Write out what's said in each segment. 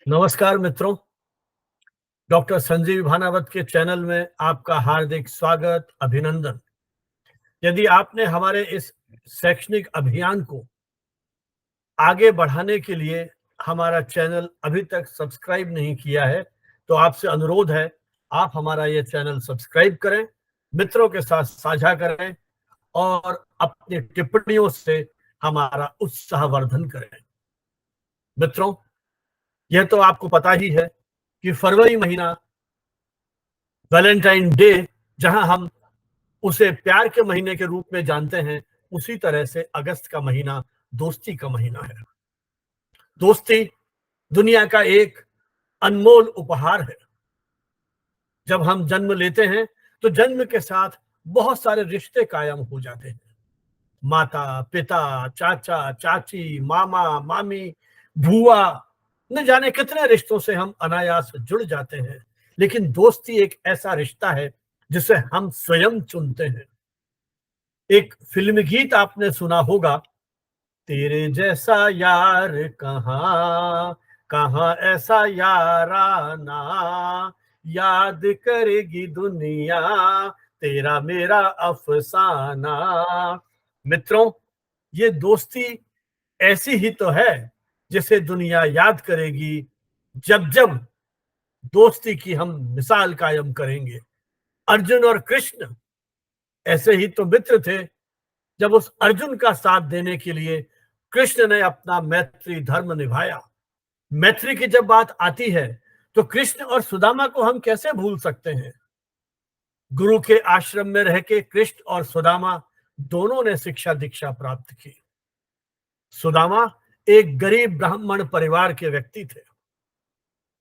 नमस्कार मित्रों, डॉक्टर संजीव भानावत के चैनल में आपका हार्दिक स्वागत, अभिनंदन। यदि आपने हमारे इस शैक्षणिक अभियान को आगे बढ़ाने के लिए हमारा चैनल अभी तक सब्सक्राइब नहीं किया है, तो आपसे अनुरोध है, आप हमारा ये चैनल सब्सक्राइब करें, मित्रों के साथ साझा करें और अपनी टिप्पणियों से हमारा उत्साहवर्धन करें। मित्रों, यह तो आपको पता ही है कि फरवरी महीना वैलेंटाइन डे, जहां हम उसे प्यार के महीने के रूप में जानते हैं, उसी तरह से अगस्त का महीना दोस्ती का महीना है। दोस्ती दुनिया का एक अनमोल उपहार है। जब हम जन्म लेते हैं तो जन्म के साथ बहुत सारे रिश्ते कायम हो जाते हैं। माता, पिता, चाचा, चाची, मामा, मामी, बुआ, न जाने कितने रिश्तों से हम अनायास जुड़ जाते हैं। लेकिन दोस्ती एक ऐसा रिश्ता है जिसे हम स्वयं चुनते हैं। एक फिल्मी गीत आपने सुना होगा, तेरे जैसा यार कहाँ, कहाँ ऐसा याराना, याद करेगी दुनिया तेरा मेरा अफसाना। मित्रों, ये दोस्ती ऐसी ही तो है जिसे दुनिया याद करेगी जब जब दोस्ती की हम मिसाल कायम करेंगे। अर्जुन और कृष्ण ऐसे ही तो मित्र थे। जब उस अर्जुन का साथ देने के लिए कृष्ण ने अपना मैत्री धर्म निभाया। मैत्री की जब बात आती है तो कृष्ण और सुदामा को हम कैसे भूल सकते हैं। गुरु के आश्रम में रह के कृष्ण और सुदामा दोनों ने शिक्षा दीक्षा प्राप्त की। सुदामा एक गरीब ब्राह्मण परिवार के व्यक्ति थे।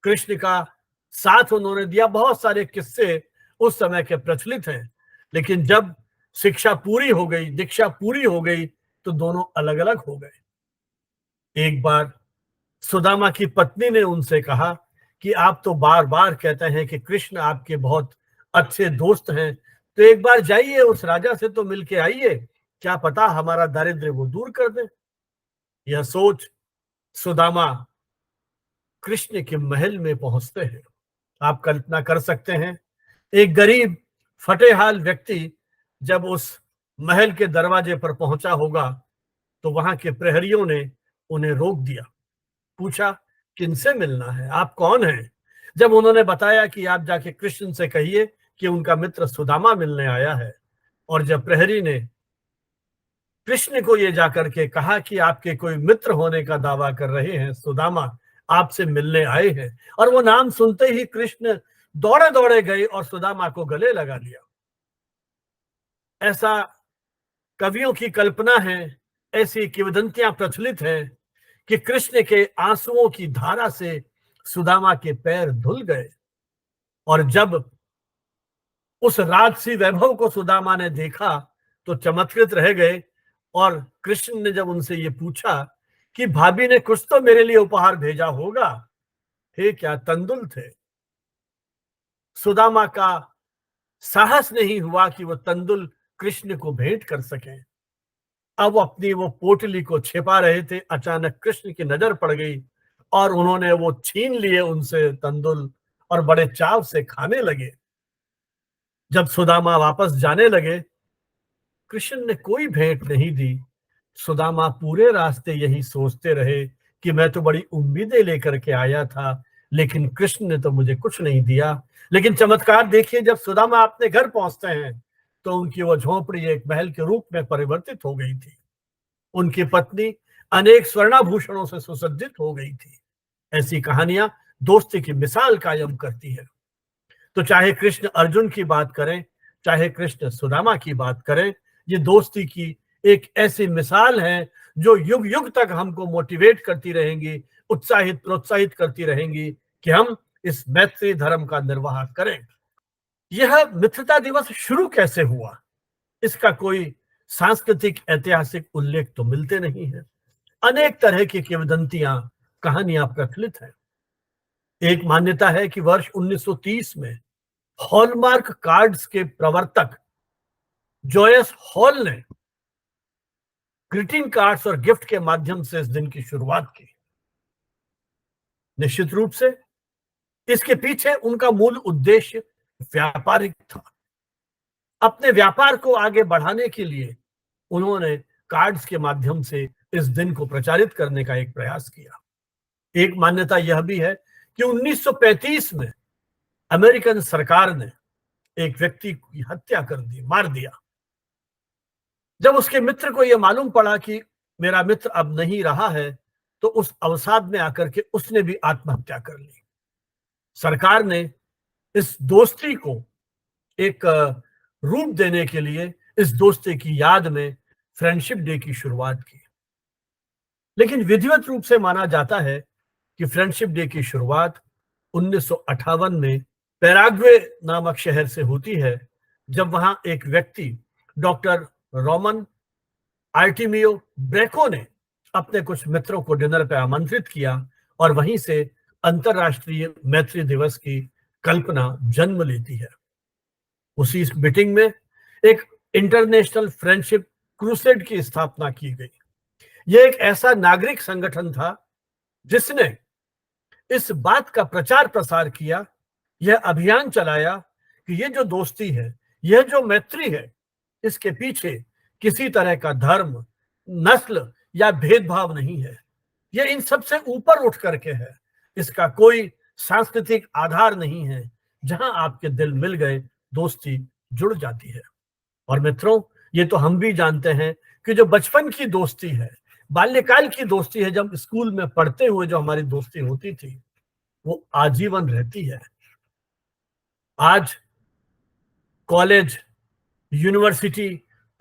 कृष्ण का साथ उन्होंने दिया। बहुत सारे किस्से उस समय के प्रचलित हैं, लेकिन जब शिक्षा पूरी हो गई, दीक्षा पूरी हो गई, तो दोनों अलग अलग हो गए। एक बार सुदामा की पत्नी ने उनसे कहा कि आप तो बार बार कहते हैं कि कृष्ण आपके बहुत अच्छे दोस्त हैं, तो एक बार जाइए उस राजा से तो मिलके आइए, क्या पता हमारा दारिद्र्य वो दूर कर दे। यह सोच सुदामा कृष्ण के महल में पहुंचते हैं। आप कल्पना कर सकते हैं, एक गरीब फटेहाल व्यक्ति जब उस महल के दरवाजे पर पहुंचा होगा तो वहां के प्रहरियों ने उन्हें रोक दिया। पूछा, किनसे मिलना है, आप कौन हैं? जब उन्होंने बताया कि आप जाके कृष्ण से कहिए कि उनका मित्र सुदामा मिलने आया है, और जब प्रहरी ने कृष्ण को ये जाकर के कहा कि आपके कोई मित्र होने का दावा कर रहे हैं, सुदामा आपसे मिलने आए हैं, और वो नाम सुनते ही कृष्ण दौड़े दौड़े गए और सुदामा को गले लगा लिया। ऐसा कवियों की कल्पना है, ऐसी किंवदंतियां प्रचलित हैं कि कृष्ण के आंसुओं की धारा से सुदामा के पैर धुल गए, और जब उस राजसी वैभव को सुदामा ने देखा तो चमत्कृत रह गए। और कृष्ण ने जब उनसे ये पूछा कि भाभी ने कुछ तो मेरे लिए उपहार भेजा होगा, हे क्या तंदुल थे। सुदामा का साहस नहीं हुआ कि वो तंदुल कृष्ण को भेंट कर सके। अब अपनी वो पोटली को छिपा रहे थे, अचानक कृष्ण की नजर पड़ गई और उन्होंने वो छीन लिए उनसे तंदुल और बड़े चाव से खाने लगे। जब सुदामा वापस जाने लगे, कृष्ण ने कोई भेंट नहीं दी। सुदामा पूरे रास्ते यही सोचते रहे कि मैं तो बड़ी उम्मीदें लेकर के आया था, लेकिन कृष्ण ने तो मुझे कुछ नहीं दिया। लेकिन चमत्कार देखिए, जब सुदामा अपने घर पहुंचते हैं तो उनकी वो झोपड़ी एक महल के रूप में परिवर्तित हो गई थी। उनकी पत्नी अनेक स्वर्णाभूषणों से सुसज्जित हो गई थी। ऐसी कहानियां दोस्ती की मिसाल कायम करती है। तो चाहे कृष्ण अर्जुन की बात करें, चाहे कृष्ण सुदामा की बात करें, ये दोस्ती की एक ऐसी मिसाल है जो युग युग तक हमको मोटिवेट करती रहेंगी, उत्साहित प्रोत्साहित करती रहेंगी कि हम इस मैत्री धर्म का निर्वाह करें। यह मित्रता दिवस शुरू कैसे हुआ, इसका कोई सांस्कृतिक ऐतिहासिक उल्लेख तो मिलते नहीं है। अनेक तरह की किंवदंतियां, कहानियां प्रचलित हैं। एक मान्यता है कि वर्ष 1930 में हॉलमार्क कार्ड्स के प्रवर्तक जोयस हॉल ने ग्रीटिंग कार्ड्स और गिफ्ट के माध्यम से इस दिन की शुरुआत की। निश्चित रूप से इसके पीछे उनका मूल उद्देश्य व्यापारिक था। अपने व्यापार को आगे बढ़ाने के लिए उन्होंने कार्ड्स के माध्यम से इस दिन को प्रचारित करने का एक प्रयास किया। एक मान्यता यह भी है कि 1935 में अमेरिकन सरकार ने एक व्यक्ति की हत्या कर दी, मार दिया। जब उसके मित्र को यह मालूम पड़ा कि मेरा मित्र अब नहीं रहा है, तो उस अवसाद में आकर के उसने भी आत्महत्या कर ली। सरकार ने इस दोस्ती को एक रूप देने के लिए इस दोस्ती की याद में फ्रेंडशिप डे की शुरुआत की। लेकिन विधिवत रूप से माना जाता है कि फ्रेंडशिप डे की शुरुआत 1958 में पैराग्वे नामक शहर से होती है, जब वहां एक व्यक्ति डॉक्टर रोमन आर्टिमियो ब्रेको ने अपने कुछ मित्रों को डिनर पर आमंत्रित किया और वहीं से अंतरराष्ट्रीय मैत्री दिवस की कल्पना जन्म लेती है। उसी मीटिंग में एक इंटरनेशनल फ्रेंडशिप क्रूसेड की स्थापना की गई। यह एक ऐसा नागरिक संगठन था जिसने इस बात का प्रचार प्रसार किया, यह अभियान चलाया कि यह जो दोस्ती है, यह जो मैत्री है, इसके पीछे किसी तरह का धर्म, नस्ल या भेदभाव नहीं है। यह इन सबसे ऊपर उठ करके है। इसका कोई सांस्कृतिक आधार नहीं है। जहां आपके दिल मिल गए, दोस्ती जुड़ जाती है। और मित्रों, ये तो हम भी जानते हैं कि जो बचपन की दोस्ती है, बाल्यकाल की दोस्ती है, जब स्कूल में पढ़ते हुए जो हमारी दोस्ती होती थी, वो आजीवन रहती है। आज कॉलेज, यूनिवर्सिटी,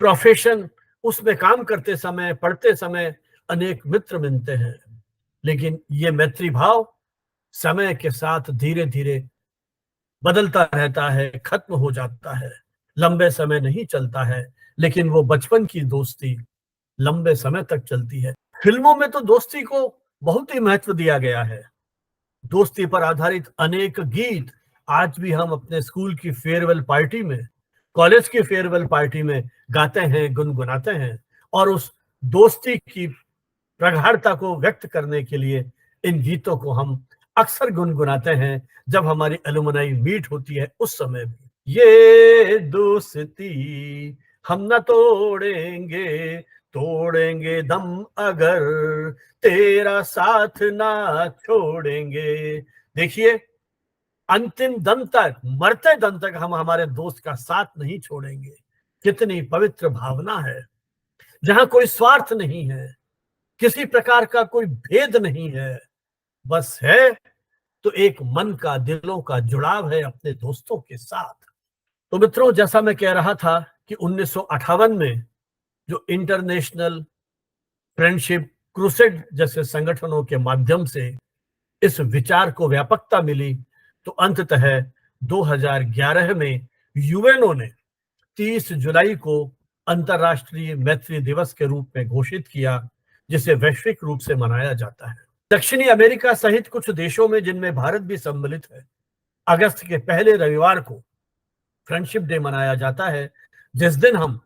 प्रोफेशन, उसमें काम करते समय, पढ़ते समय अनेक मित्र मिलते हैं, लेकिन ये मैत्री भाव समय के साथ धीरे धीरे बदलता रहता है, खत्म हो जाता है, लंबे समय नहीं चलता है। लेकिन वो बचपन की दोस्ती लंबे समय तक चलती है। फिल्मों में तो दोस्ती को बहुत ही महत्व दिया गया है। दोस्ती पर आधारित अनेक गीत आज भी हम अपने स्कूल की फेयरवेल पार्टी में, कॉलेज की फेयरवेल पार्टी में गाते हैं, गुनगुनाते हैं। और उस दोस्ती की प्रगाढ़ता को व्यक्त करने के लिए इन गीतों को हम अक्सर गुनगुनाते हैं जब हमारी एलुमनाई मीट होती है, उस समय भी। ये दोस्ती हम न तोड़ेंगे, तोड़ेंगे दम अगर तेरा साथ ना छोड़ेंगे। देखिए, अंतिम दम तक, मरते दम तक हम हमारे दोस्त का साथ नहीं छोड़ेंगे। कितनी पवित्र भावना है, जहां कोई स्वार्थ नहीं है, किसी प्रकार का कोई भेद नहीं है, बस है तो एक मन का, दिलों का जुड़ाव है अपने दोस्तों के साथ। तो मित्रों, जैसा मैं कह रहा था कि 1958 में जो इंटरनेशनल फ्रेंडशिप क्रूसेड जैसे संगठनों के माध्यम से इस विचार को व्यापकता मिली, तो अंततः 2011 में यूएनओ ने 30 जुलाई को अंतर्राष्ट्रीय मैत्री दिवस के रूप में घोषित किया, जिसे वैश्विक रूप से मनाया जाता है। दक्षिणी अमेरिका सहित कुछ देशों में, जिनमें भारत भी सम्मिलित है, अगस्त के पहले रविवार को फ्रेंडशिप डे मनाया जाता है, जिस दिन हम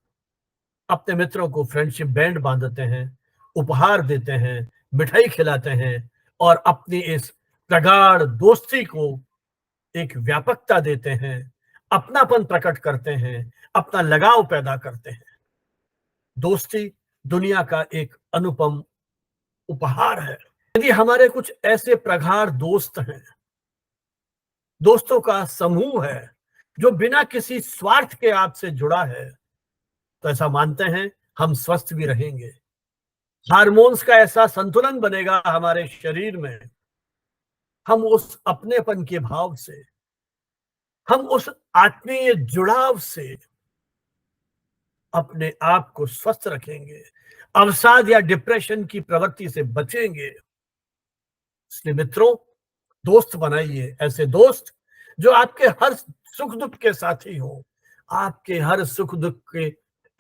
अपने मित्रों को फ्रेंडशिप बैंड बांधते हैं, उपहार देते हैं, मिठाई खिलाते हैं और अपनी इस प्रगाढ़ दोस्ती को एक व्यापकता देते हैं, अपनापन प्रकट करते हैं, अपना लगाव पैदा करते हैं। दोस्ती दुनिया का एक अनुपम उपहार है। यदि हमारे कुछ ऐसे प्रगाढ़ दोस्त हैं, दोस्तों का समूह है जो बिना किसी स्वार्थ के आपसे जुड़ा है, तो ऐसा मानते हैं हम स्वस्थ भी रहेंगे। हार्मोन्स का ऐसा संतुलन बनेगा हमारे शरीर में, हम उस अपनेपन के भाव से, हम उस आत्मीय जुड़ाव से अपने आप को स्वस्थ रखेंगे, अवसाद या डिप्रेशन की प्रवृत्ति से बचेंगे। इसलिए मित्रों, दोस्त बनाइए, ऐसे दोस्त जो आपके हर सुख दुख के साथी हो, आपके हर सुख दुख के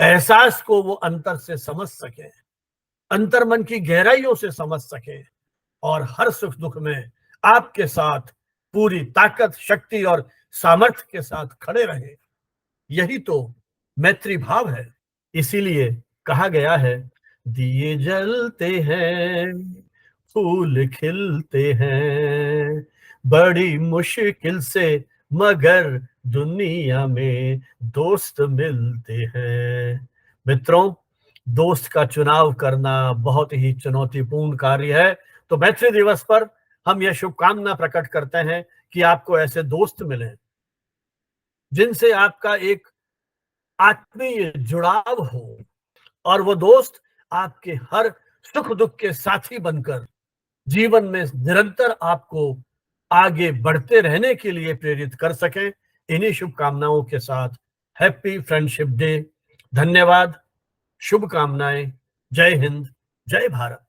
एहसास को वो अंतर से समझ सके, अंतर्मन की गहराइयों से समझ सके और हर सुख दुख में आपके साथ पूरी ताकत, शक्ति और सामर्थ्य के साथ खड़े रहे। यही तो मैत्री भाव है। इसीलिए कहा गया है, दिए जलते हैं फूल खिलते हैं, बड़ी मुश्किल से मगर दुनिया में दोस्त मिलते हैं। मित्रों, दोस्त का चुनाव करना बहुत ही चुनौतीपूर्ण कार्य है। तो मैत्री दिवस पर हम यह शुभकामना प्रकट करते हैं कि आपको ऐसे दोस्त मिलें जिनसे आपका एक आत्मीय जुड़ाव हो, और वो दोस्त आपके हर सुख दुख के साथी बनकर जीवन में निरंतर आपको आगे बढ़ते रहने के लिए प्रेरित कर सकें। इन्हीं शुभकामनाओं के साथ हैप्पी फ्रेंडशिप डे। धन्यवाद, शुभकामनाएं। जय हिंद, जय भारत।